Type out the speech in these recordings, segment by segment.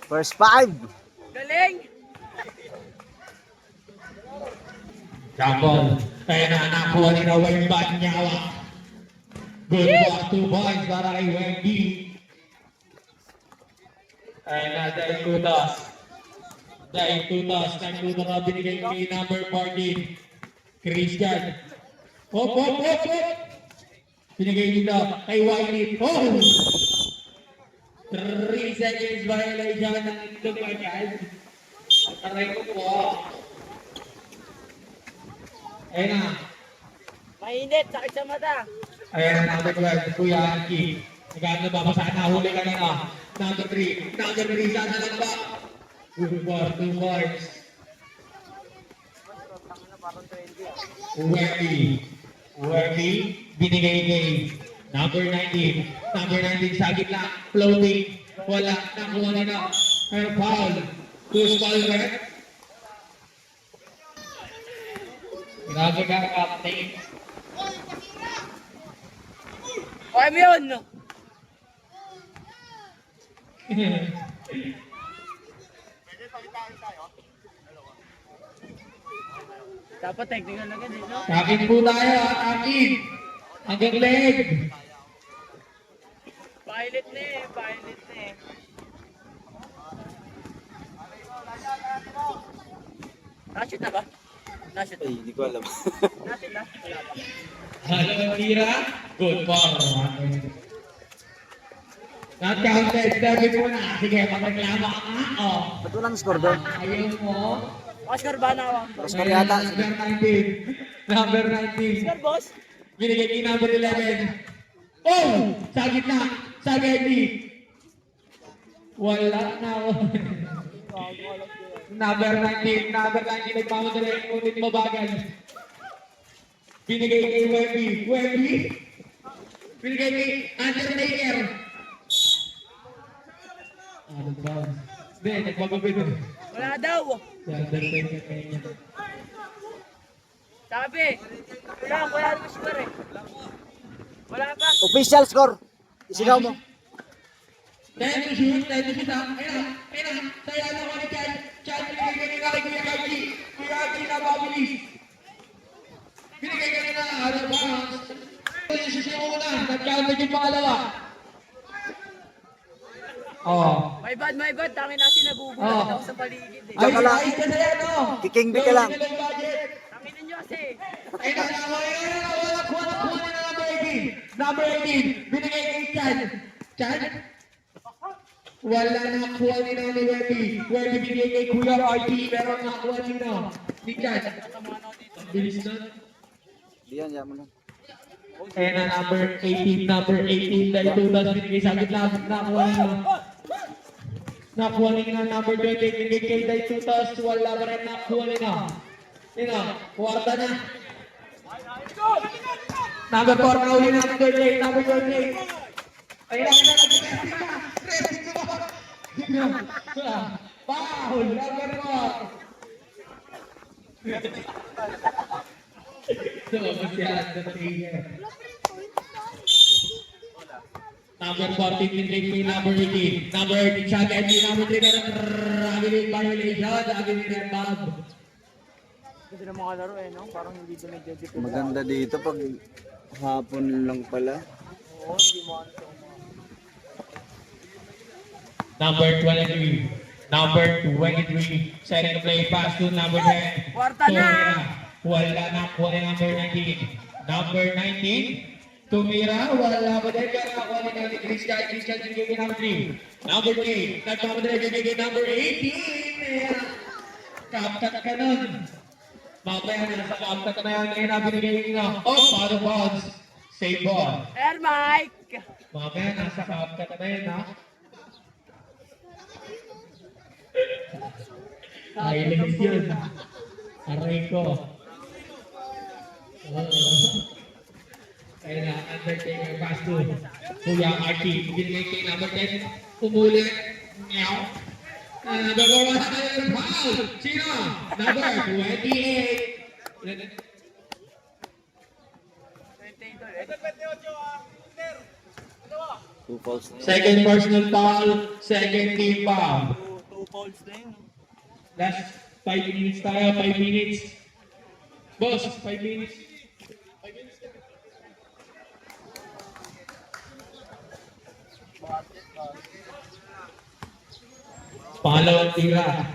First five. Galing! Jambol. Kaya na nakuha ni na Wayne Banyawa. Good walk, 2 points para kay Wendy. Kaya na dahil tutas. Dahil tutas. Nagtuto ka binigay kay number 14. Christian. Hop, hop, hop, hop. Binigay nito kay Wiley. Oh! 3 seconds violation ng itlog agad. Aray ko po. Ayun na. Mainit, sakit sa mata. Ayan ang number 12, Kuya Anki. Nagano ba? Masaan na huli ka na. Number 3. Number 3, sana lang ba? 2 points. Wemby. Binigay kay number 19. Number 19 sa gitna. Floating. Wala. Nakuha na na. Air foul. 2 foul red. Grabe ka, captain. Okay mo yun, no? Dapat technical agad eh, no? Takin po tayo, takin. Hanggang leg. Pilot na eh, pilot na eh. Nashoot na ba? Nashoot na. Ay, hindi ko alam. Nashoot na? Wala ba? Halo, tira. Good for. Not counted. Sabi mo na. Sige, magreklamo ka nga. Oh. Ba't walang score doon? Ayaw mo. Oscar ba na ako? Oscar yata. Number 19. Number 19. Oscar, boss? Binigay kay number 11. Oh! Sa gitna. Sa Getty. Wala na. Number 19. Number 19. Nagmamadali. Ngunit mabagal. Binigay kay Wemby. Binigay kay Undertaker. Ano ba? Hindi, nagpapabito. Wala daw. Si Undertaker kaya niya. Sabi, wala rin score eh. Wala pa. Official score. Isigaw mo. Time to shoot. Ayun na. Saya na ko ni Chan. Chan, binigay kay Kuya Gaji. Kuya Gaji na pabilis. Binigay ka na out of bounds. Posisyon mo una. Nag-counter yung pangalawa. Oh. My bad. Tangin na sinagugulat ako sa paligid eh. Diyan ka lang. Ayos ka na yan, no? Kikingbi ka lang. Tangin ninyo kasi. Ayun na, kuha na number 18. Number 18. Binigay kay Chan. Chan? Wala na kuha ni Webby. Webby binigay kay Kuya RT. Pero nakuha ni Chan. Bilis na. Diyan, yan mo lang. Ayun na, number 18. Number 18. Dahil tutas binigay sa akin lang. Nakuha nila number 20. Binigay kay Dahil tutas. Wala pa rin nakuha nila. Yun na, kuwarta na. Number 4 na uli number 38. Number 38. Ayun na, Foul! Number 4. Number 14, binigay kay number 18. Number 18, shot and number 3 na agilid violation, agilid Bob. Hindi na mga laro eh, no? Parang hindi ko nagdedepend. Maganda dito pag hapon lang pala. Oo, hindi mo ano to. Number 23. Number 23. Second play pass to number 10. Kwarta na! Wala na kuha ni number 19. Number 19. Tumira. Wala pa din. Pero nakuha ni Christian. Christian binigay kay number 3. Number 3. Nagpapadala binigay kay number 18. Kaptat ka nun. Mamaya na sa kaptat na yan. Ngayon na binigay nyo. Oh, paano bounce? Save ball. Air Mike! Mamaya nasa kapkat na yun, ha? Ay, linis yun. Aray ko. Kaya na, Undertaker pass to Kuya Archie. Binigay kay number 10. Umulit. Meow. Nagawa sa kayo ng foul. Sino? Number 28. Two falls na yun. Second personal foul. Second team foul. 2 fouls na yun. Last 5 minutes tayo, 5 minutes. Boss, 5 minutes. Pangalawang tira.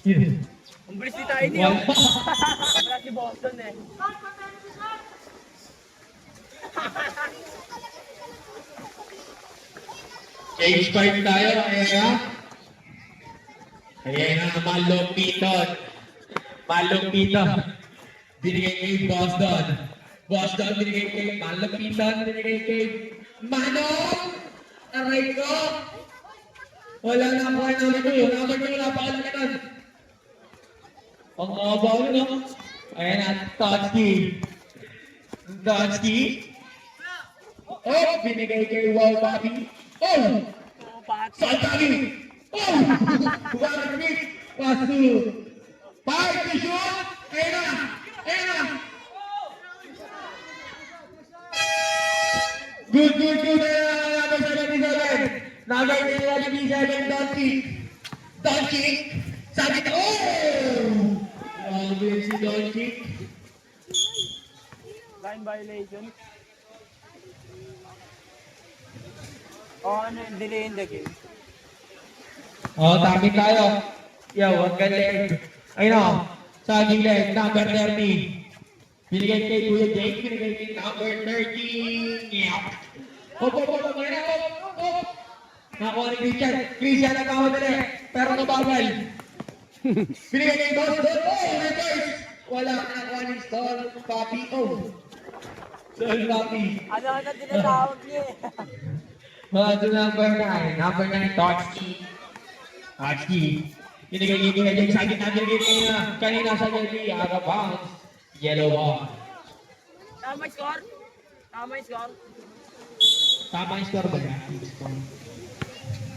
Ang bilis ni tayo niyo. Wala si Boston eh. Change part tayo, ayan na. Ayan na, malupiton. Malupiton. Binigay kay Boston. Boston, binigay kay Malupiton. Binigay kay Manong. Aray ko. Wala na ako ay number 2. Number 2, napakalaki nun. Ang abaw yun, no? Ayan na, Totsky. Totsky. Oh, binigay kay Wow Bobby. Oh! Saltani! Oh! Bukaragit! Pasu! Five to shoot! Ayan na! Ayan na! Good! Number 77! Number 77, Doncic! Doncic! Sakit! Oh! Grabe si Doncic! Line violation. Oh, ano yung delay in the game? Oh, tamit tayo. Yo, wag ka leg. Ayun o, saging leg, number 30. Binigay kay Kuya Jake, binigay kay number 30. Hop. Nakuha ni Christian. Christian nagkamadali, pero nababal. Binigay kay Boston. Oh, reverse. Wala ka nakuha ni Stone Papi. Oh. Stone Papi. Ano tinatawag niya eh? Well, to number 9. Number 9, Totsky. Totsky. Binigay kay Kuya Jake. Saging na binigay kanina sa Jelly. Out of bounds. Yellow ball. Tama yung score? Tama yung score? Tama yung score ba yan?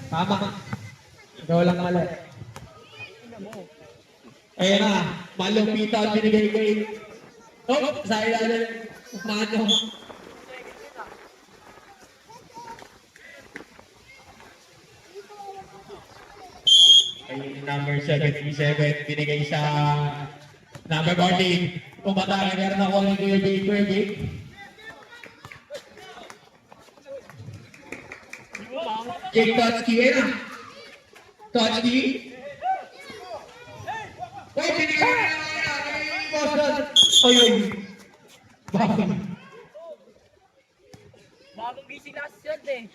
Tama. Ikaw lang mali. Ayan na. Malupitan binigay kay... Oh! Sa ilalim. Mano. Ay, number 77 binigay sa number 14. Pumatay. Meron ako ng Kuya Jake. Jake Totsky, ayan na. Totsky. Uy, binigay na kay Boston. Oy. Bakit? Bagong gising na si Salt eh.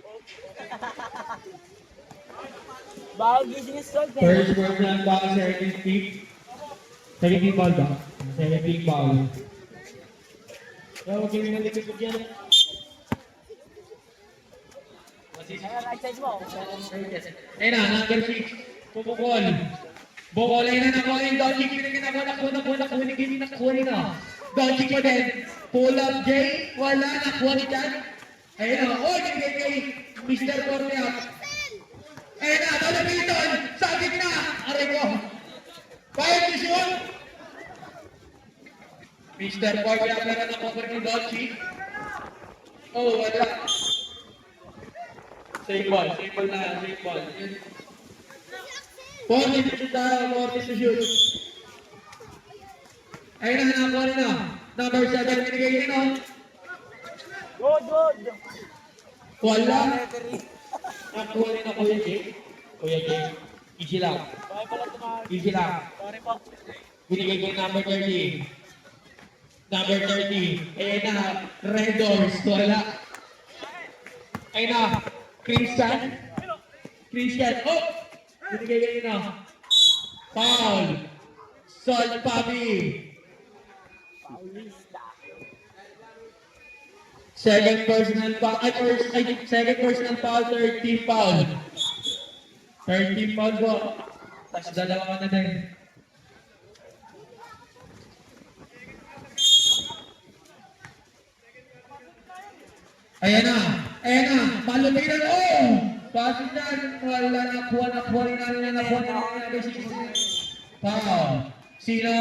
Bagong gising na si Salt eh. First personal foul, second pick. Second pick ball ba? Second pick foul. Huwag kami nalikod ko dyan. Ayan, right side mo. Ayun na, number 6. Pupukol. Bukolay na nakuha yung Doncic. Nakuha na. Doncic mo din. Pull up, Jay. Wala, nakuha ni Chan. Ayun na. Oh, nagay kay Mr. Cornea. Ayun na, Malapiton. Sabit na. Aray ko. Kaya to shoot. Mr. Cornea, meron na cover ni Doncic. Oh, wala. Safe ball na, safe ball. 40 to shoot tayo, 40 to shoot. Ayun na, nakuha na. Number 7, binigay yun, no? Good. Wala. Nakuha rin na Kuya Jake. Kuya Jake. Easy lang. Bakit pala tumawag? Easy lang. Sorry po. Binigay ko yung number 30. Number 30. Ayun na, Red Doors. Wala. Ayun na, Christian. Oh! Binigay ko yun, no? Foul. Salt Papi. Second personal foul, second personal foul, 13 foul. 13 foul po. Tapos dalawa na din. Ayan na, malupitan, oh! Pasok dyan, wala nakuha rin namin number 6. Foul. Sino?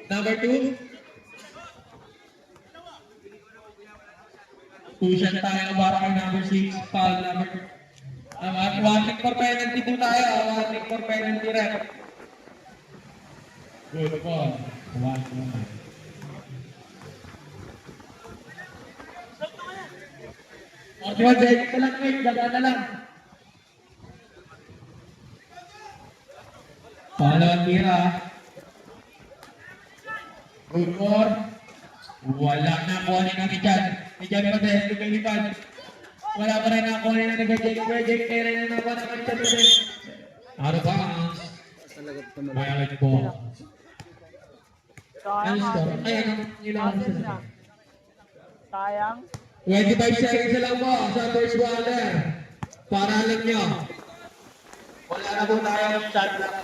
Number 2? Pushan tayo para kay number 6, foul number Warning for penalty po tayo. Warning for penalty rep. Good ball. 1-1. Diba, Jake ka lang, Mike. Daga na lang. Pangalawang tira. Good ball. Wala na kuhanin natin dyan. Medyan pa din. Lumilipad. Wala pa rin na kuhanin natin kay Jake. Jake, kaya rin na naman naman dyan din. Out of bounds. Violet ball. Ano score? Ayan ang ilang sila. Sayang. 25 seconds na lang po sa first baller. Para alam nyo. Wala na po tayong shot lang.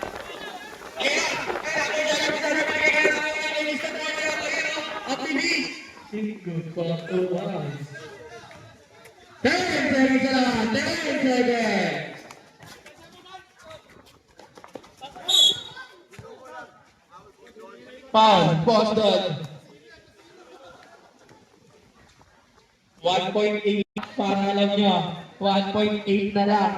Good for 2 points. 10 seconds na lang. 10 seconds. Foul. Boston. 1.8 para alam nyo. 1.8 na lang.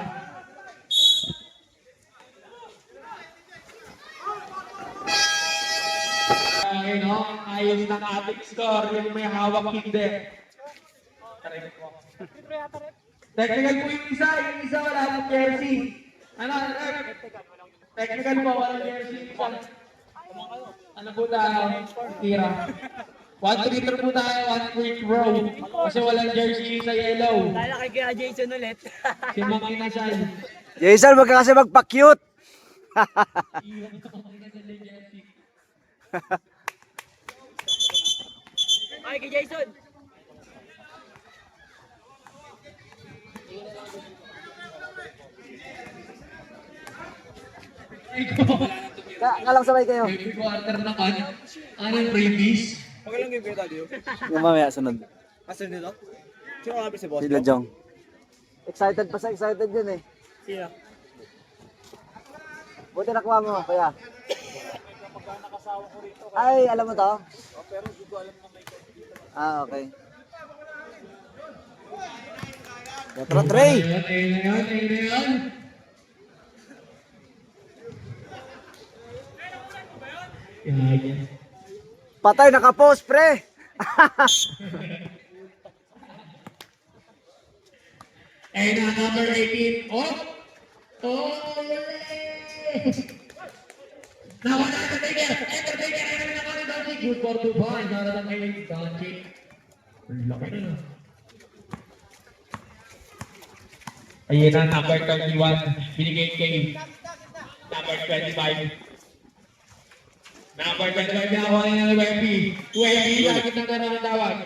No? Ayos ng ating score. Yung may hawak hindi. Technical po yung isa. Yung isa wala ng jersey. Ano? Technical po. Walang jersey. Ano po tayo? Tira. 1 meter po tayo, 1 quick row. Kasi walang jersey sa yellow. Lalaki kaya Jason ulit. Si Mang Inasal. Jason, wag ka kasi magpa-cute. Ay, kay Jason. Kalang sabay kayo. Every quarter naman. Anong freebies? Magalang game kayo tayo. Yung mamaya sunod. Asan dito? Sino kapit si boss? Sila Jong. Excited pa sa excited yun eh. Sino? Buti nakuha mo, kaya. Ay, alam mo to? Pero hindi ko alam na may Ah, okay. Tara, Trey! Ayun na yan. Yan. Patay, nakapost, pre! Ayun na, number 18. Oh! Oh! Nawala na Taker! Enter! Ayun na naman ni Doncic. Good for 2 points. Naralang kay Doncic. Laki na. Ayun na, number 31. Binigay kay number 25. Number 25 na ako ng Wemby. Wemby, lagi na gano'n ang tawag.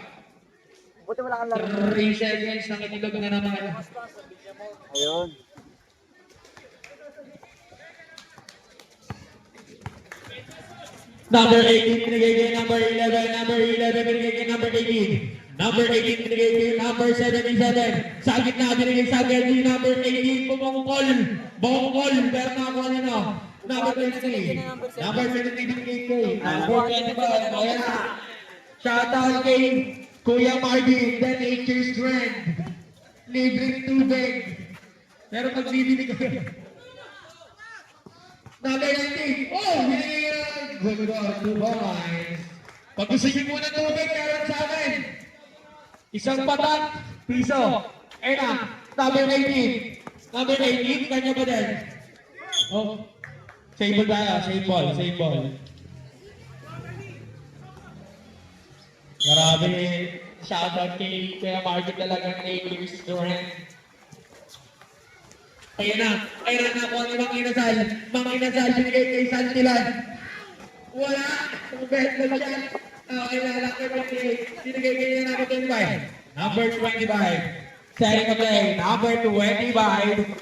Buti wala kang laro. 3 seconds na kinilog na naman. Ayun. Number 18 binigay kay number 11. Number 11 binigay kay number 18. Number 18 binigay kay number 77. Sa gitna binigay sa Genji. Number 18 bumungkol. Bungkol. Pero nakakuha nyo. Number 23. Number 23 binigay kay number 25. Ayan na. Shoutout kay Kuya Marvin. Then Nature's Strength. Libreng tubig. Pero pag bibili kayo. Number 19. Oh! Binigay yan. Good God, 2 points. Pag gusto nyo muna tubig, karoon sa akin. Isang patak, piso. Ayun na, number 18. Number 18, kanya ba din? Oh, save ball tayo, save ball. Grabe, shoutout kay Kuya Marvin talagang Nature's Strength. Ayun na nakuha ni Mang Inasal. Mang Inasal, binigay kay Santilan. Wala, bet na dyan. Okay na, laki binigay kay number 25. Number 25. Setting a play, number 25.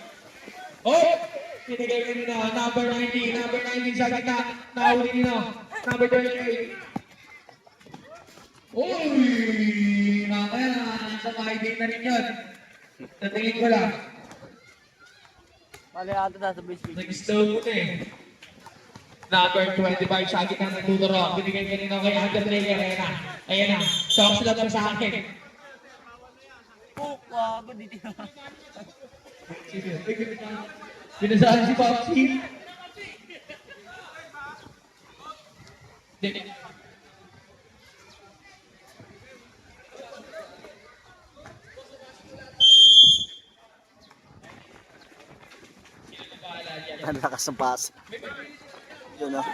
Oh, binigay kay nino, number 19. Number 19 sa gitna, nahuli nino. Number 28. Uy, mamaya, nasa mahiting na rin yun. Natingin ko lang. Mali ata nasa basement. Nag-slow mo na eh. Number 25, sa akin na nagtuturo. Binigay kanina kay Undertaker. Ayan na. Talk sila sa akin. Oh, wag, dito. Pinasaan si Popsi. Hindi. Ang lakas ng pass. Yun, oh.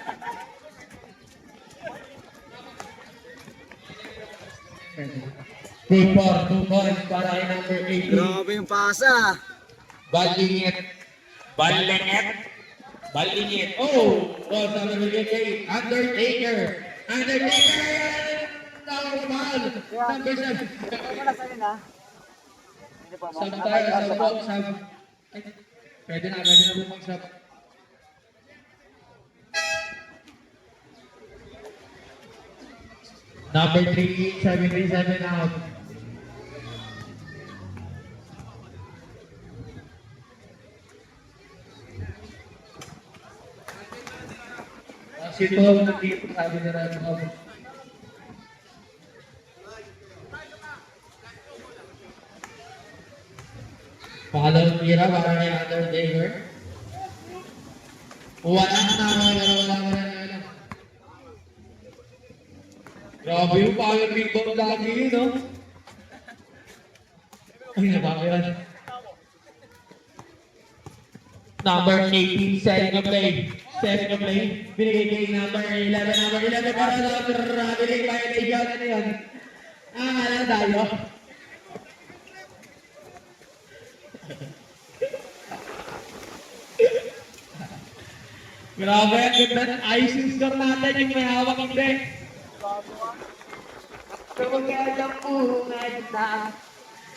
Good for 2 points para kay number 18. Grabe yung pasa. Balingit. Balingit. Balingit. Oh! Oh, sabi mo kay Undertaker. Undertaker! Normal! Number 7. Wala sa'yo na. Hindi pa. Sab tayo, sab. Ay, pwede na bumag-sab. Number 3, 737 out. Si Tom nag-iip, sabi na rin ako. Pangalawang tira para kay Undertaker. Wala na. Grabe yung power rebound lagi yun, no? Ay, nabaka yan. Number 18, setting a play. Setting a play. Binigay kay number 11. Number 11 para sa binigay violation. Ano yun? Ano tayo? Grabe, ang ganda ng icing score natin yung may hawak hindi. Kapag kaya po, na.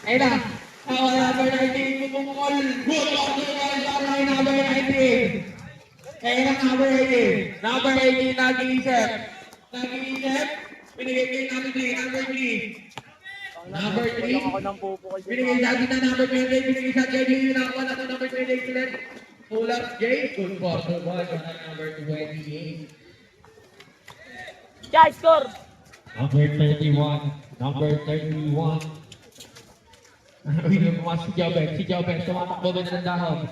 Ayun na, ako number 19, pumukol. Good afternoon, para number 19. Ayun na, number 18. Number 18, nag-iisip. Nag-iisip, binigay kay number 3, number 3. Number 3, binigay sa atin na number 28, binigay sa JJ, yun ako na number 28 ulit. Pull up, Jay. Good for the ball, number 28. Jai, score! Number 31. Number 31. Uy, lumas si Jobet. Si Jobet, tumatakbo ba ng dahon?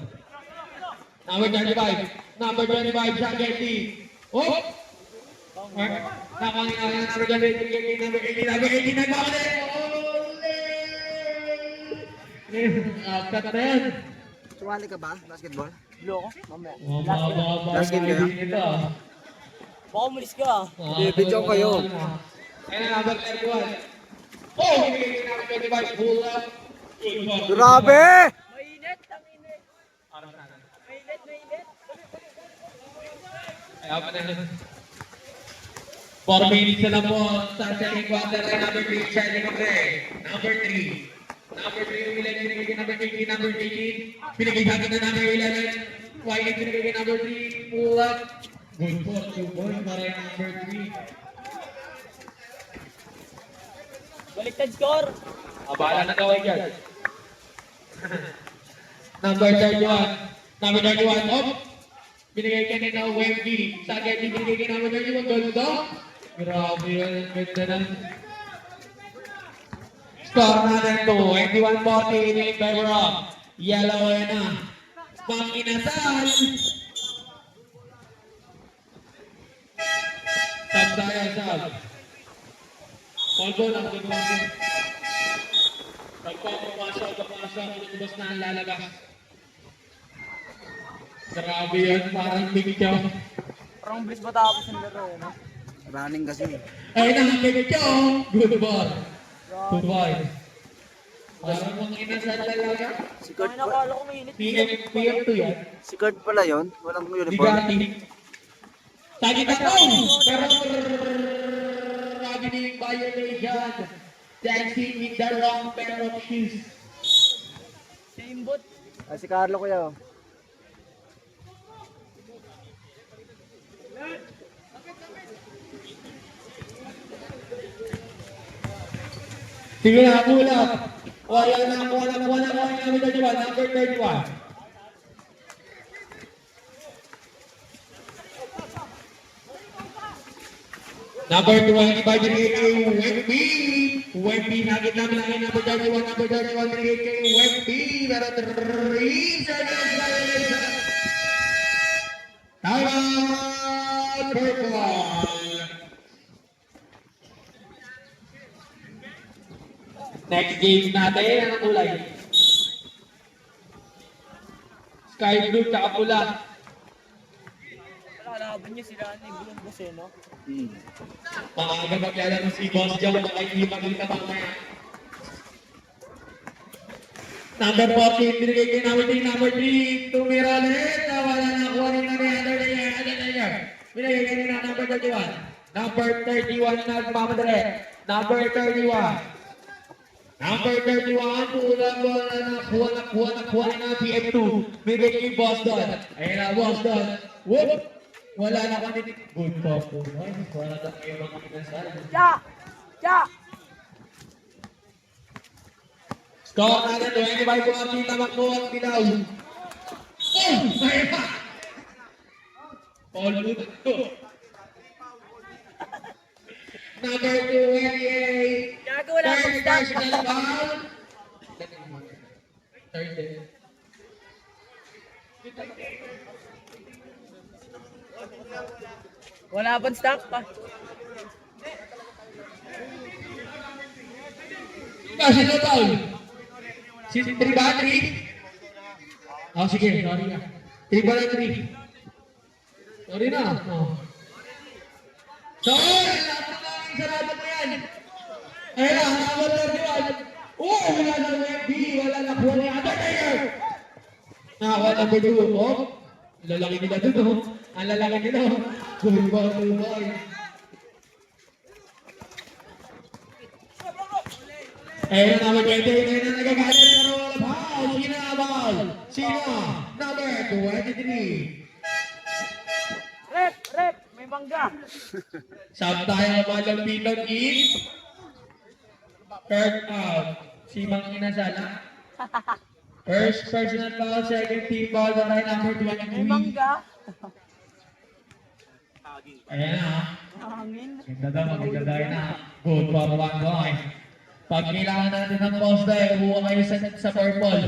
Number 25. Number 25, John Getty. Oh! Nakangina number 28. Number 18. Number 18, nagpapalala. Cut na yan. Sumali ka ba? Basketball? Loko, mamaya. Last game kayo? Baka umalis ka. Video kayo. Ayun na, number 31. Oh! Binigay ka number 25. Pull up. Good for the Grabe! Mainit, ang init. Mainit. Kaya pa na. 4 minutes na lang po sa second quarter ay number 3, Charlie Macrae. Number 3. Number 3 yung 11, binigay kay number 18, number 18. Binigay sa akin na number 11. Wyatt binigay kay number 3, pull up. Good for 2 points para yung number 3. Baliktad score. Abala na daw yan. Number 31. Number 31, up. Binigay ka na Wemby. Sa akin, binigay kay number 31, ganda. Grabe yun, ganda na. Score natin to, 21-40, lead by Rock. Yellow na. Manginasal. Sab tayo, sab. Polvo lang, pagpapasok. Lumabas na ang lalabas. Grabe yan, parang bigyo. Parang bilis matapos yung laro, no? Running kasi. Ay na, bigyo. Good ball. Good ball. Parang mga inasal talaga. Si Kurt, Ay, nakala ko mainit. PM2 yan. si Kurt pala yun. Walang uniform. Bigati. Tagit ako! Pero grabe na yung violation. Dancing with the wrong pair of shoes. Saimbot. Ay, si Carlo kuya. Sige na, mula. Wala na, number 31. Number 25, binigay kay Wemby. Wemby, nagit namin ang number 31, binigay kay Wemby. Pero 3 seconds na yun. Time out, purple. Next game natin, ano kulay? Sky blue, tsaka pula. Kalaban niyo sila ni Bulong Boseno. Maaga maglalaro si Boss John, baka hindi makita mamaya. Number 14, binigay kay number 3, tumira ulit, wala na kuha rin na ni Undertaker. Binigay kay number 31. Number 31 nagmamadali. Number 31. Number 31, kuha na PM2. Binigay kay Boss Don. Ayun na, Boss Don. Whoop! Wala na kami. Good po. Wala na kayo mga kinasal. Ja! Ja! Score natin 25-14 tamakbo ang Pinaw. Oh! May pa! Paul Luto. Number 28. Gago, wala akong Third stop. personal foul. Third. Wala akong stop pa. Personal foul. Si 3 ba? 3? Oh, sige. Sorry na. 3 ba na 3? Sorry na. Oh. Sorry! Sarado mo yan. Ayun na, number 31. Oh, wala na WB. Wala na kuha ni Undertaker. Nakakuha number 2. Oh, lalaki nila dun. Oh. Ang lalaki nila. Good boy. Ayun na, number 20. Ayun na, nagagalit. Pero wala ball. Sino na ball? Sino? Number 23. Rep! May bangga. Samtaya Malapitan in third out. Si Mang Inasala. First personal foul, second team foul, baray number May 23. bangga. Ayan na. Hangin. Magagay na. Good for 1 point. Pag kailangan natin ng poste, buwa kayo sa purple.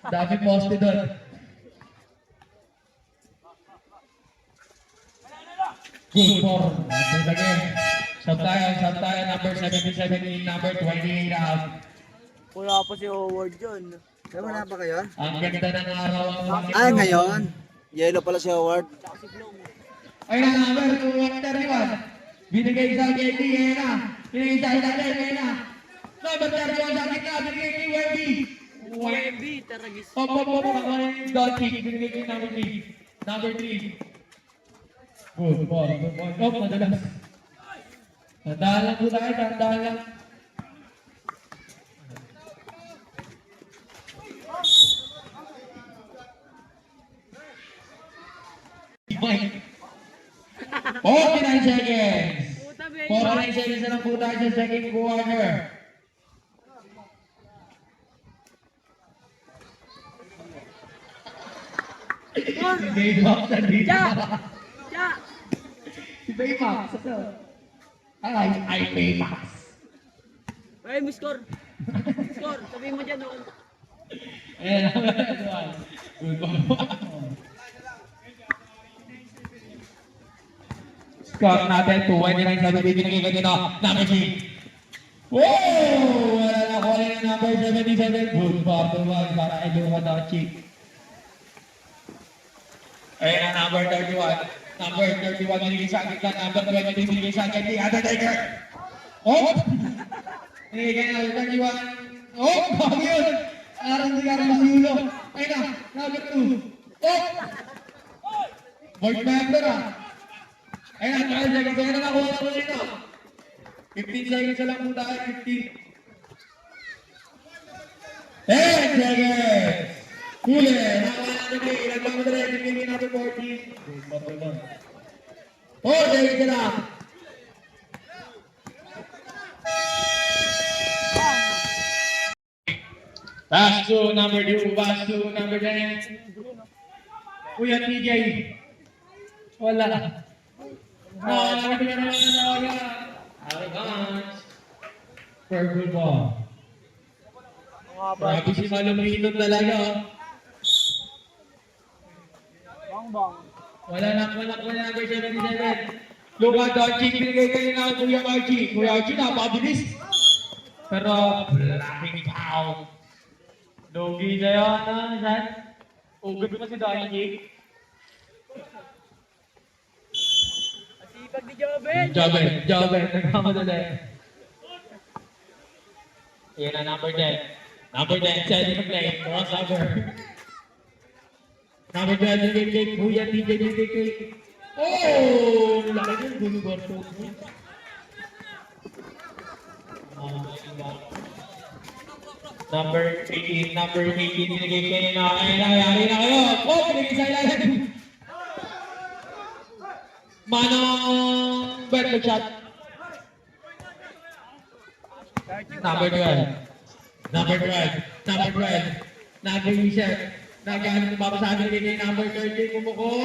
Dami poste doon. Good for. Again. Samtaya, number 77, number 28 out. Wala pa si Howard yun. Ay, wala ba kayo? Ang ganda ng araw ang bakit. Ay, ngayon. Yellow pala si Howard. Ay na, number 231. Binigay sa Getty, ayan na. Binigay sa ilalim, ayan na. Number 31 sa akin na, binigay kay Wemby. WB, Taragis. Pop, nakuha yung dot kick. Binigay kay number 3. Number 3. Good ball. Oh, madalas. Tandaan lang po tayo, tandaan lang. Mike. 49 seconds. 49 seconds na lang po tayo sa second quarter. Si Baymax nandito. Ja! Ja! Si Baymax. Ay, Baymax. Ay, may score. Score, sabihin mo dyan. Oh. Ayan, good ball. Score natin, 29 sa bibigyan kay Gatino. Number 3. Wow! Wala na ko rin number 77. Good ball, para kay Luka Doncic. Ayan na, number 31. Number 31 binigay sa akin ka. Number 23 binigay sa akin. Undertaker. Oh! Binigay na, 31. Oh! Bago yun! Arang si Carlos Yulo. Ayan na, number 2. Oh! Board member ah. Ayan na, 12 seconds. Ayan na, nakuha na ko dito. 15 seconds na lang po tayo. 15. 10 seconds. Huli. Nakuha natin kayo. Ilagay mo na rin. Bigyan natin 14. Oh, seconds na lang. Pass to number 2, pass to number 10. Kuya TJ. Wala. Arrogance. Purple ball. Mga ba? Grabe si Malumino talaga. Oh. Bang. Wala na number 77. Luka Doncic, binigay kayo na Kuya Archie. Kuya Archie, napakabilis. Pero, laking foul. Lugi na yun, San? Ugot pa si Doncic. Masipag ni Joven. Joben, nagkamadali. Yan na number 10. Number 10, set the play. Crossover. Number 12, DJ Kuya, DJ. Oh! Laki ng gulubor po. Number 18, binigay kayo na. Ayari na kayo. Oh, binigay sa ilalim. Manong better shot. Number 12. Nag-reset. Naghanap ng babasahin kay number 30. Kumukol.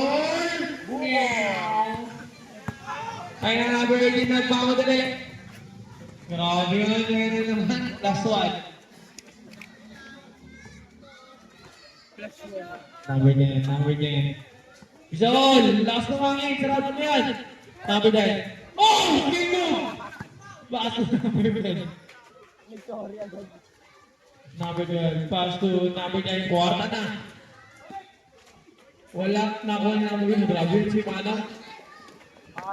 Ay na number 18 nagpamadali. Grabe yun. Ngayon naman. Last one. Number 10. Isa all. Last na hangin. Sarado mo yan. Number 10. Oh! Gingo! Pass to number 10. Number 12. Pass to number 10. Kwarta na. Wala. Nakuha na naman yun. Grabe yun si Manong.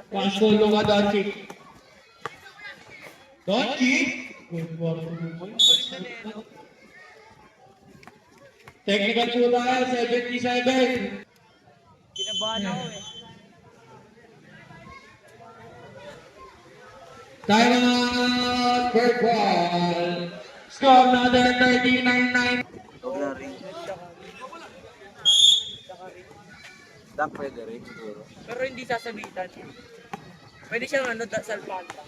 Pass to Luka Doncic. Doncic? Good work. Technical shoot tayo. 77. Kinabahan ako eh. Time out. Bird ball. Score another 39-9. Huwag na rin. Dunk pwede rin siguro. Pero hindi sasabitan. Pwede siyang salpanta.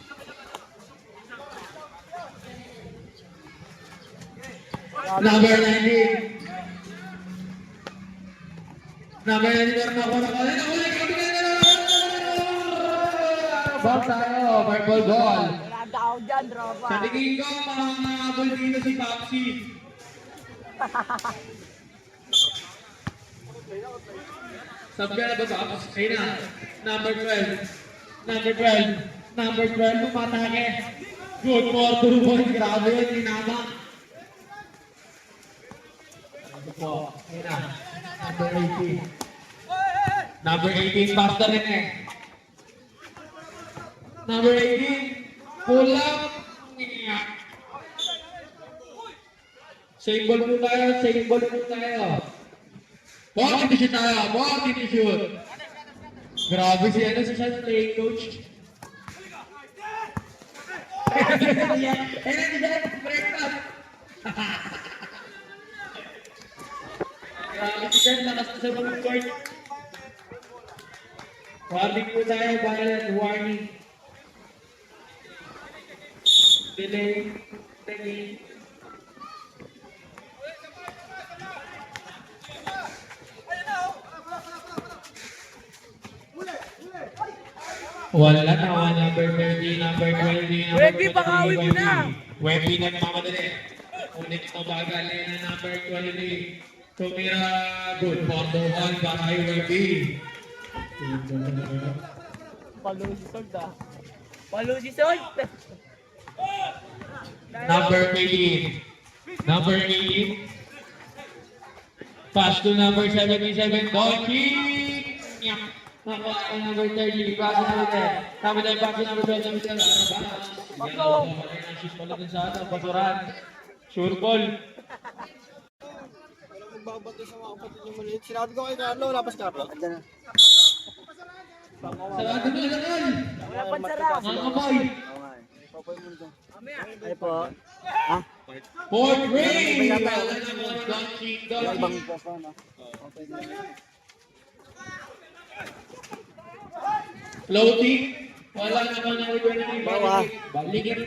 Number 19. Number 19 meron ako na pala. Ball tayo. Purple ball. Wala daw dyan, dropa. Sa tingin ko, makakabol dito si Papsi. Sabi ka na ba Paps? Ayun na. Number 12. Number 12, pumatake. Good for 2 points. Grabe yun, tinama. Ito po. Ayun na. Number 18. Number 18, basta rin eh. Number 18, pull up. Same ball po tayo. Ball to shoot. Grabe si playing coach. Grabe si Jan, lakas na sa mga court. Warning po tayo, violent warning. Delay. Wala na, number 30, number 20, Webby, pakawin mo na! Webby nagmamadali. Ulit na bagal na number 20. Tumira, good for the one, bakay Webby. Palusisod. Number 18. Number 18. Pass to number 77, Doncic. Nakuha ko number 30. Pass to number 10. Number 10, pass to number 12. Number 12. Bako! Shoot pala dun sa basuran. Sure ball. Magbabato sa mga kapatid niyo maliit. Sinabi ko kay Carlo, wala pa si Carlo. Andyan na. Sarado mo na lang. Wala pang sarap. Mga kamoy. Oo nga eh. Papoy mo nito. Mamaya. Ay po. Ha? Fourth ring. Wala na mga Doncic. Ibang pa pa na. Okay na. Floating. Wala naman na Bawa. Balikin.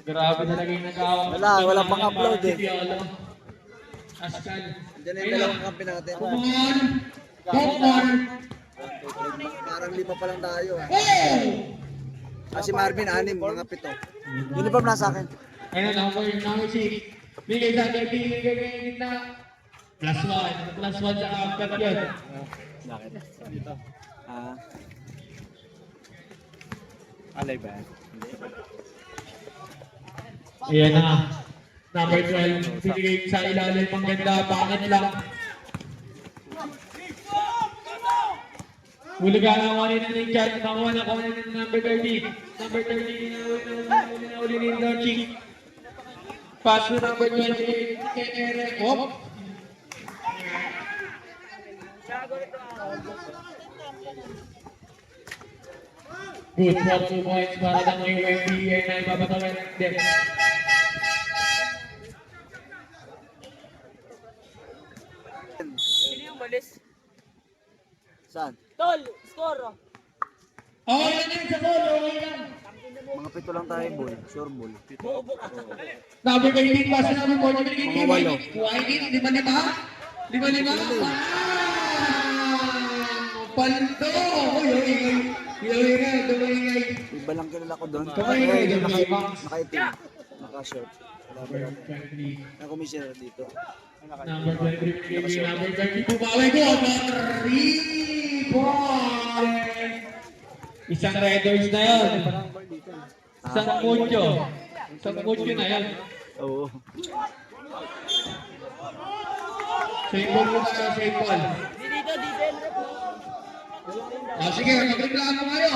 Grabe talaga yung nag-awak. Wala pang upload eh. Askan. Andyan na yung dalawang kampi natin. Come on. Parang 5 pa lang tayo. Oh! Si Marvin, 6, mga 7. Uniform na sa akin. Ayun, number 6. Bigay sa akin, bigay na. Plus 1 sa after yun. Bakit? Dito. Alay ba? Ayan na. Number 12, binigay sa ilalim, ang ganda, pangit lang. Hulugan ang kunin na yung chat, nakuha na kunin ng number 30. Number 30, uli ni Launching. Pass to number 28, kay Eric. Oh! Good for 2 points para lang yung NBA na ipapatawin ng deck. Sino yung balis? Saan? Tol, score. Okay lang yan sa goal, okay lang. Mga 7 lang tayo, boy. Sure ball. Number 18, pass na number 40, binigay Mga kay walo. Whiting, 5-5? 5-5? Paldo! Ingay. Iba lang kilala ko doon. Kamay, Nakaitim. Naka-short. Number 20. Ang commissioner dito. Number 23, binigay kay number 30, bumawi ko, 3 points! Isang Raiders na yun. Isang Mucho. Isang Mucho na yun. Oo. Same ball mo tayo, same ball. Dito, Sige, magreklamo kayo.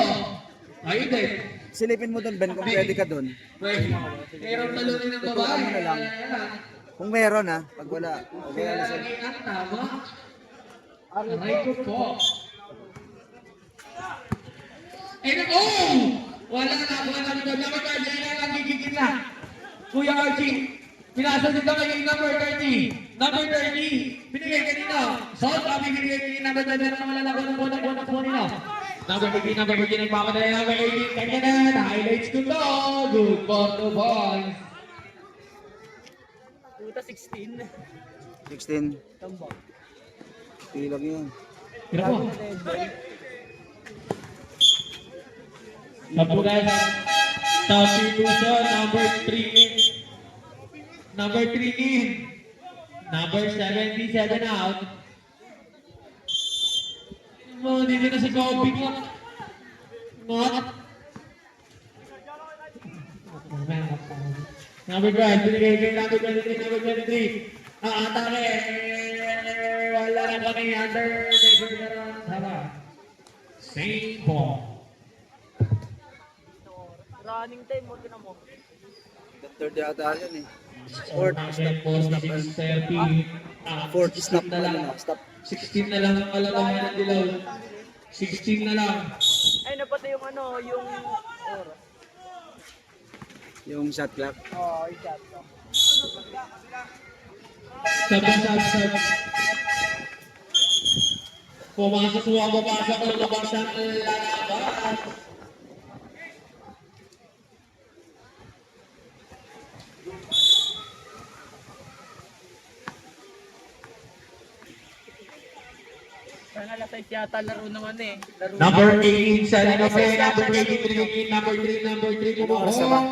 Ayun din. Silipin mo doon, Ben, kung pwede ka doon. Meron talunin ng babae. Tutukan mo na lang. Kung meron ha, pag wala. Okay Kaya na siya. lagi ang tama. Aray ko po. Oh! Wala na, wala na. Dapat ka, dyan na lang gigigil na. Kuya Archie, pinasa dito kay number 30. Number 30, binigay kanina. So, kami binigay kay number 30 na malalago ng bonang po nila. Number 15, nagpapadala number 18. Kanya na, highlights ko to. Good for 2 points. Puta 16. 16. Tambak. Pilag yun. Tira mo. Tapo guys. Substitution, number 3 in. Number 3 in. Number 77 out. Oh, dito na si Kobe ko. Not. Number 12, binigay kay number 23, number 23. Atake. Wala na kami under. Never gonna tama. Same ball. Running time mo, tinan mo. Third yata yan eh. Fourth, stop, 46, 30. 4th stop 16 na lang. Stop. 16 na lang ang kalalaman ng dilaw. 16 na lang. Ay, napatay yung ano, yung oras. Yung shot clock. Oo, yung shot. Sab. Pumasok mo ang babasok, lumabas ang lalabas. Sana alas 6 yata laro naman eh. Laro Number 18, sa number 18, number 3, Oras na ba?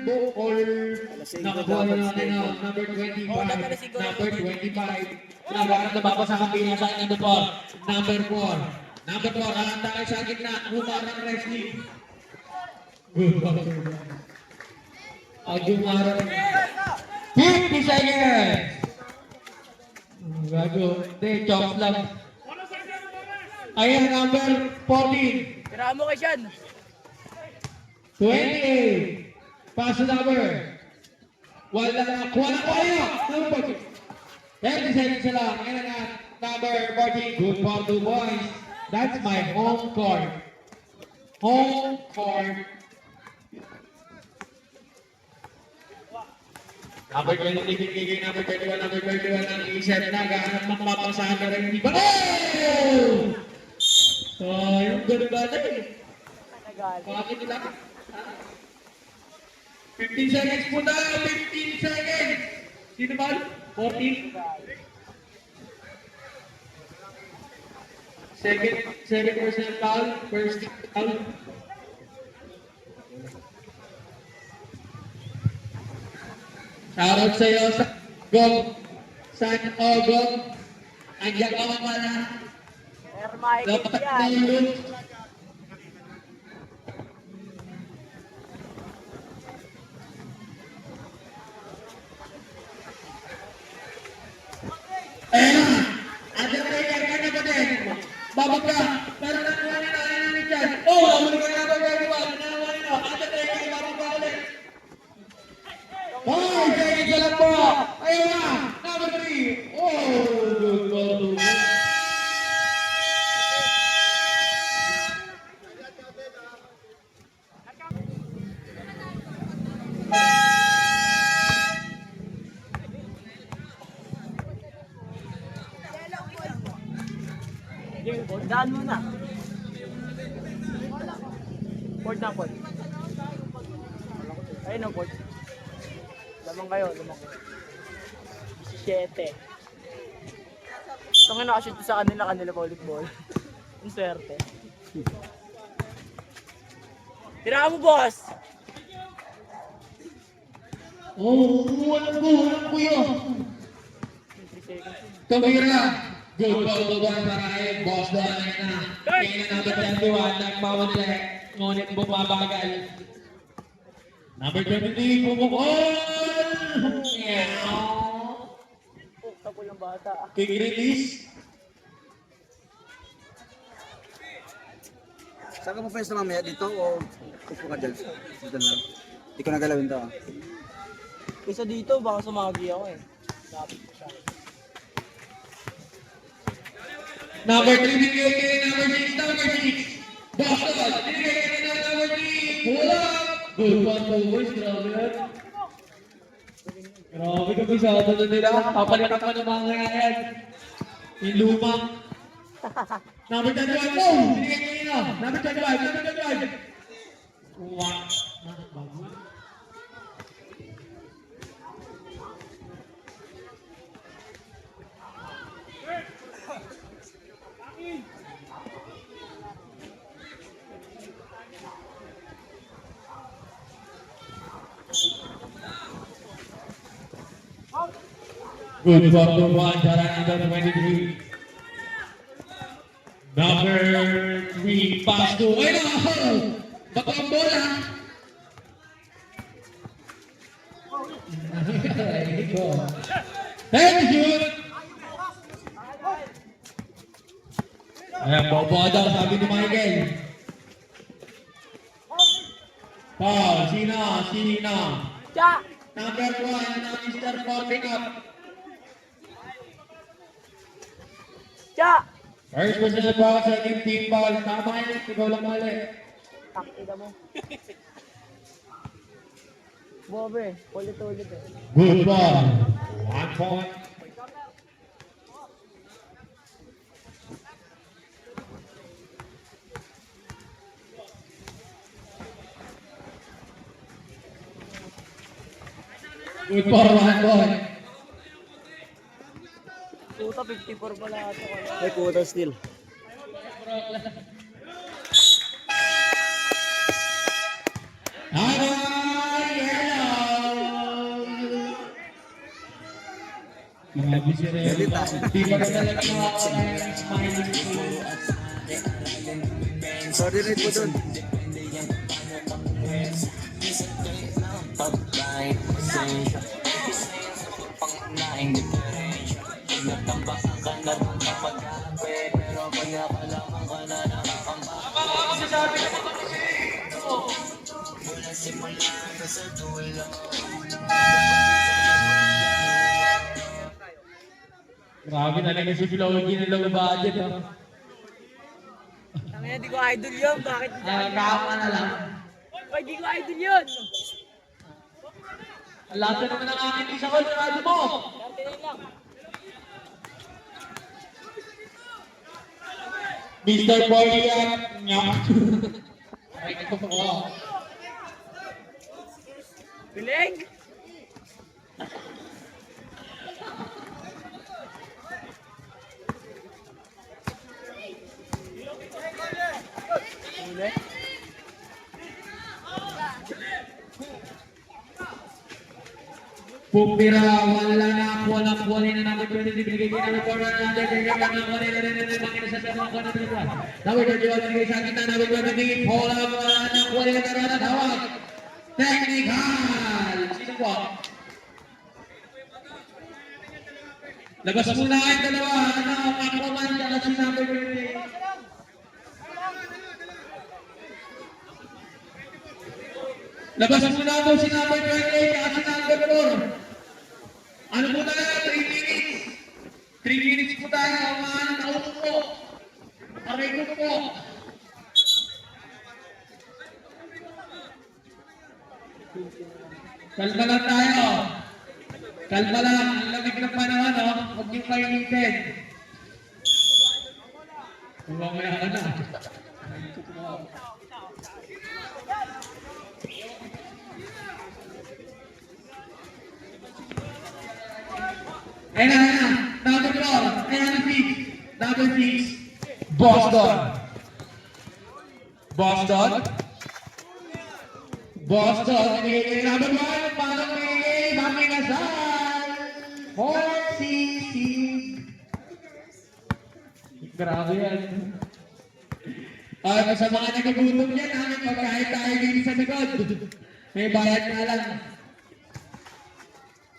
Bukol. Alas 5 Nakakuha na natin ang number 25. Number 25. Nababa sa kapila sa number 4. Number 4. Number 4, hahanda kayo sa gitna. Humarang wrestling. Good. Humarang. 50 seconds. Gago. Hindi, chops lang. Ayan, number 14. Tira mo kay Sean. 28. Pass the number. Wala na. Kuha na kayo. Number 30 seconds na lang. Ayan na. Number 14. Good for 2 points. That's my home court. Home court. Number 20, bigay number 21, number 31, ang isip na gahanap mapapasahan na rin. Iba! Oh! So, yung ganun ba na eh? Bakit nila? 15 seconds po na! 15 seconds! Sino ba? 14? second personal foul, first team foul. Shoutout sa iyo, San Ogong. Andiyan ka pala. Sir Michael Dapat yan. nalulun. Ayan na! Andiyan tayo ka na ba din? Babag ka! Pero nakuha niya na ni Chan. Oh! Amuli ka na ba kayo ba? Nakuha niya. Andiyan tayo ka babag ka ulit. Hoy! Kaya ka lang po! Ayun na! Number 3! Oh! Good ball. Daan mo na. Port na, port. Ayun ang port. Lamang kayo. 17. Tungin nakashoot sa kanila pa ulit ball. Ang swerte. Tira mo, boss! Oh, walang ko yun. 3 seconds. Tumira. Good ball to one para kay Boss Don na. Kaya na number 21, nagmamali. Ngunit bumabagal. Number 23, pumukol! Tapo yung bata. Kick release. Saan ka pa mamaya? Dito o upo ka dyan? Dito lang. Hindi ko nagalawin to. Isa dito, baka sumagi ako eh. Dapat ko siya. Number 3, binigay kay number 6, number 6. Boss Don, binigay kay number 3. Pull up! Good one to boys, grabe yan. Grabe kabisado na nila. Papalitan pa ng mga yan. Yung lumang. Number 21, boom! Binigay kay nino. Number 21, number 21. Wow. Bago. Good one to one, Jarani number 23. Number 3, pass to, ay na! Baka ang bola! Thank you! Ayan, bobo daw, sabi ni Michael. Paul, Sina. Cha! Number 1, na Mr. Popping up. Cha! First personal foul, second team foul. Tama yun, ikaw lang mali. Takita mo. Bobe, ulit-ulit eh. Good ball. 1 point. Good for 1 point. Puta, 54 pala ito. Ay, quota still. Grabe si Relo. Di ba na talaga nakakala yung smiling ko? Sorry rin po dun. Grabe talaga si Flogy na low budget. Tangina, di ko idol yun. Bakit? Kaka na lang. Ay, di ko idol yun. Ang lahat na naman ang aking isa ko, narado mo. 39 lang. Mr. Polian. Ay, ito po ko. Bilig! Pumira, wala na po na po na number 20, binigay kay number 4 na number 3, na po na sa mga ko na dito. Number 21, binigay sa kita, number 23, wala na po na karana, tawag. Technical! Sino po? Labas muna ang dalawa, Aquaman, saka si number 20. Labas muna po si number 28 at si number 4. Ano po tayo? 3 minutes. 3 minutes po tayo. Mga naupo po. Aray ko po. Kalma lang tayo. Kalma lang. Ang lamig ng panahon, no? Huwag niyong kainitin. Kung mamaya ka na. Ayun na. Number 4. Ayun na 6. Number 6. Boston. Boston. Boston. Binigay number 1. Paano binigay? Bami Nasal. 4-6. Grabe yan. Ay, sa mga nagigutom yan, namin pagkain tayo dito sa likod. May bayad na lang.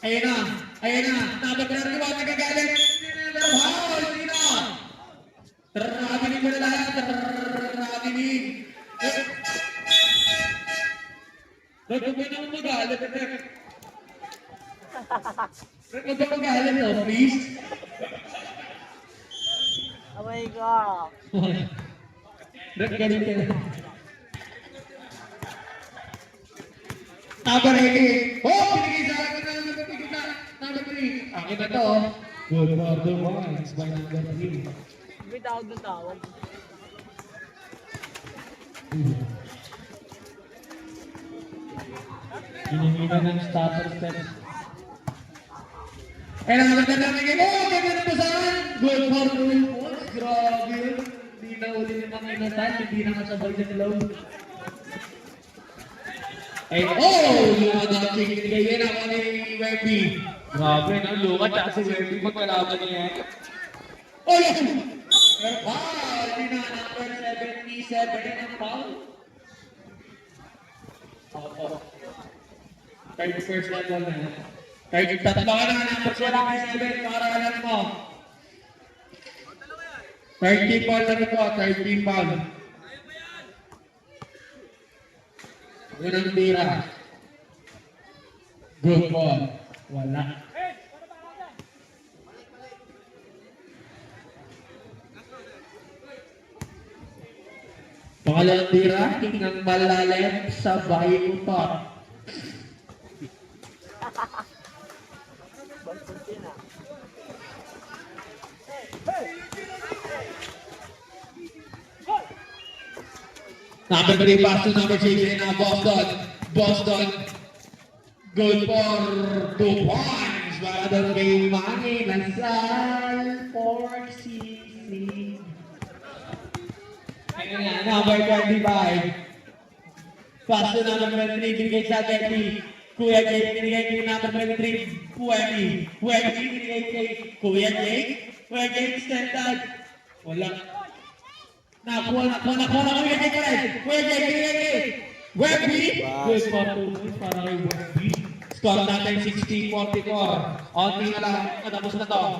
Ayun na. Ayun na. Number 31. Nagagalit. Wow! Sino? Trabinin mo na lahat. Trabinin. Huwag mo na magalit. Huwag mo magalit, no? Please. Away ka. Galit ka na. Number 18. Oh! Pinigay sa akin na nagpapigil na. Number 3. Akin na to. Good for the ones by number 3. May tawag ng tawag. Hinihina ng starter steps. Eh, nakaganda na rin. Oh, ganda na to saan? Good for the ones. Grabe. Hindi na uli ng mga inatan. Hindi na masabay sa low. Ay, oh! Luka na chicken kayo na ako ni Webby. Grabe na, Luka tsaka si Webby magkalaban niya. Oh, yes! Wow! Hindi na, number 77 ang foul. Oo. 31st level na. Tatlo ka na, number 77 para alam mo. 30 foul na rin po, 13 foul. Unang tira. Good ball. Wala. Pangalawang tira, tingnan malalim sa bahay utot. Number 3 pass to number 6 na Boston. Boston. Good for 2 points. Para doon kay Manny Nasal. 4-6. Ayun na, number 25. Pass to number 23. Binigay sa Betty. Kuya Jake. Binigay kay number 23. Puemi. Puemi. Binigay kay Kuya Jake. Kuya Jake stand up. Wala. Nakuha Kuya Jake ulit. Kuya Jake, binigay kay Webby. Good for 2 points para kay Webby. Score natin 60-44. Onti na lang. Matapos na to.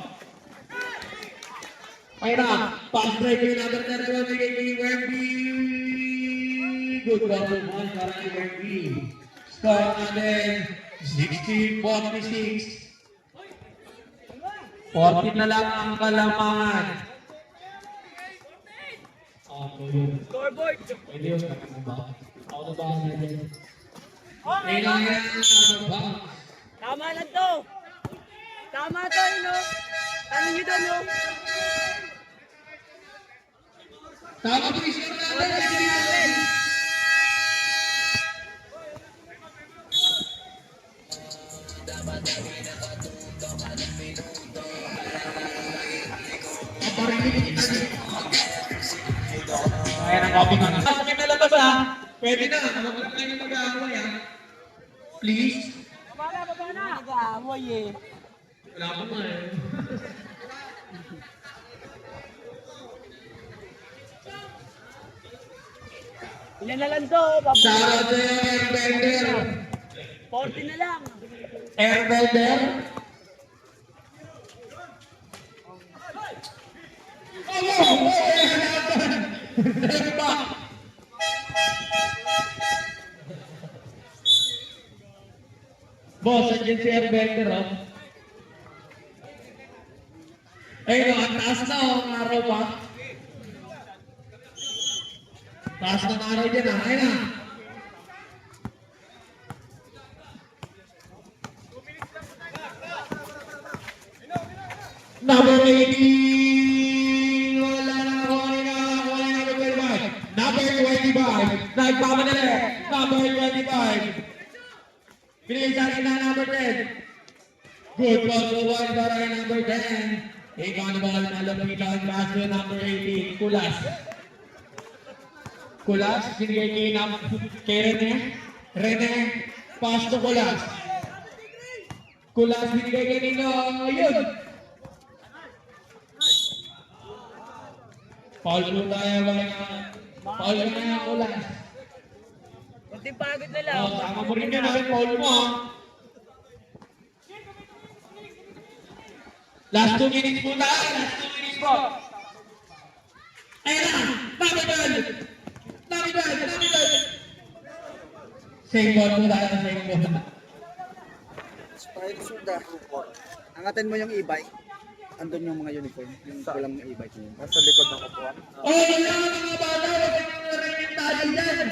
Ayun na. Pass break yung number 31. Binigay kay Webby. Good for 2 points para kay Webby. Score natin 60-46. 14 na lang ang kalamangan. Scoreboard! Pwede yun. Ako na ba ang natin? Okay, Ayun okay. yan. Ano ba? Tama na to. Tama to, no? Ano nyo doon, no? Tama po yung score natin. Ayan ang copy nga. Sa may nalabas ha. Pwede na. Huwag lang kayo mag-aaway ha. Please. Baba na, baba na! boy eh. Wala pa nga eh. Ilan na lang to? Shoutout sa Airbender. 40 na lang. Airbender. Boss, andyan si Airbender, oh. Ayun, oh, ang taas na, oh, ang araw pa. Taas ng araw dyan, ah. Ayun, ah. Number 18. Wala na ako kanina. Wala na number 25. Number 25. Nagpamadali. Number 25. Binigay sa akin na number 10. Good cross to one para kay number 10. Ikaw na ball na lumitan pass to number 18. Kulas. Kulas. Binigay kay Rene. Rene. Pass to Kulas. Kulas binigay kay Nino. Yun. Paul po tayo mga Paul na nga Kulas. Kunting pagod na lang. Oh, tama mo rin yan, ay Paul mo. Ah. Last 2 minutes po tayo, last 2 minutes po. Ayan na, Namidal! Namidal! Namidal! Same ball po tayo, same ball. Sprite Suda. Angatin mo yung e-bike. Andun yung mga uniform. Yung kulang na e-bike niyo. Nasa likod ng upuan. Oh, wala mga bata, wala nang narinig tayo dyan.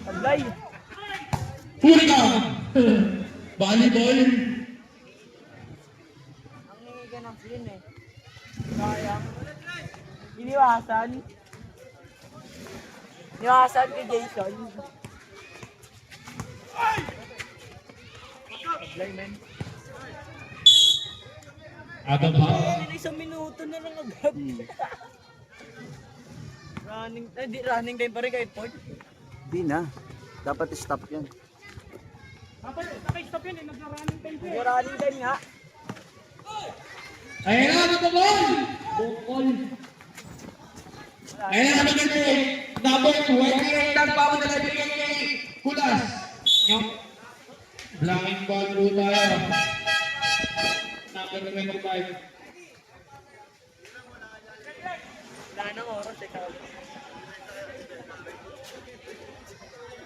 Aglay. Huli ka! Volleyball! Ang hingi ka ng clean eh. Sayang. Iniwasan. Iniwasan kay Jason. Aglay men. Adam ha? Isang minuto na lang agad. Running, di running time pa rin kay Ford. Di na. Dapat stop yan. Running time nga. Ayan na, bukol! Bukol! Ayan na, maganda. Number 28, nagpapadala bigyan kay Kulas. Yung blind ball po tayo. Number 25. Wala nang oras eh.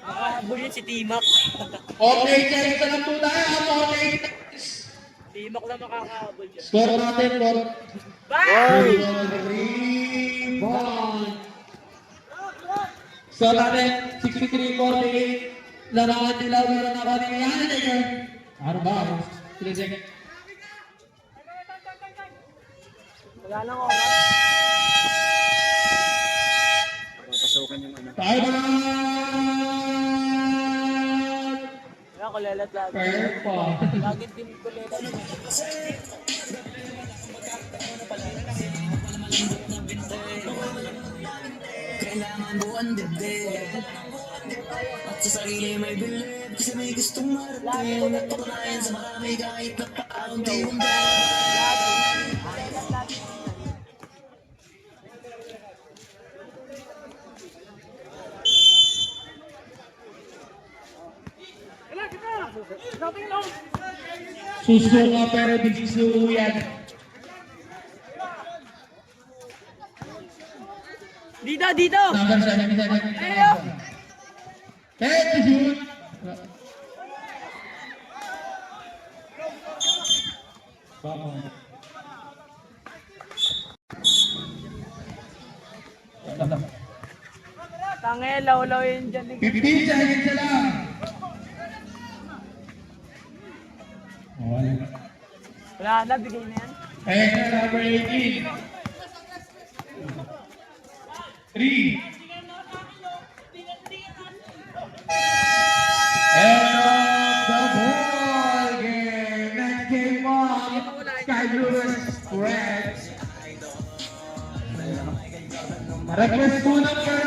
Nakahabol yun si Timac. Okay, check na lang po tayo. Okay. Timac lang makakahabol dyan. Score natin, score. Bye! Rebound. Score natin, 63-48. Larangan nila, meron na kanina yan. Ano ba? Sila check. Wala nang oras. Papasukan yung ano. Tayo ba? Wala, kulelat lagi. Fair pa. Lagi din kulelat. Kailangan buwan dibdib at sa sarili may bilib kasi may gustong marating at patunayan sa marami kahit na paunti-unti. Susuka pero di susuko yan. Dito, dito! Number 7. Ayo! Hey, shoot! Tange, law yun dyan. 15 seconds na lang. Wala na, bigay na yan. Ayan na, number 18. 3. And the ball game. Next game 1. Request po number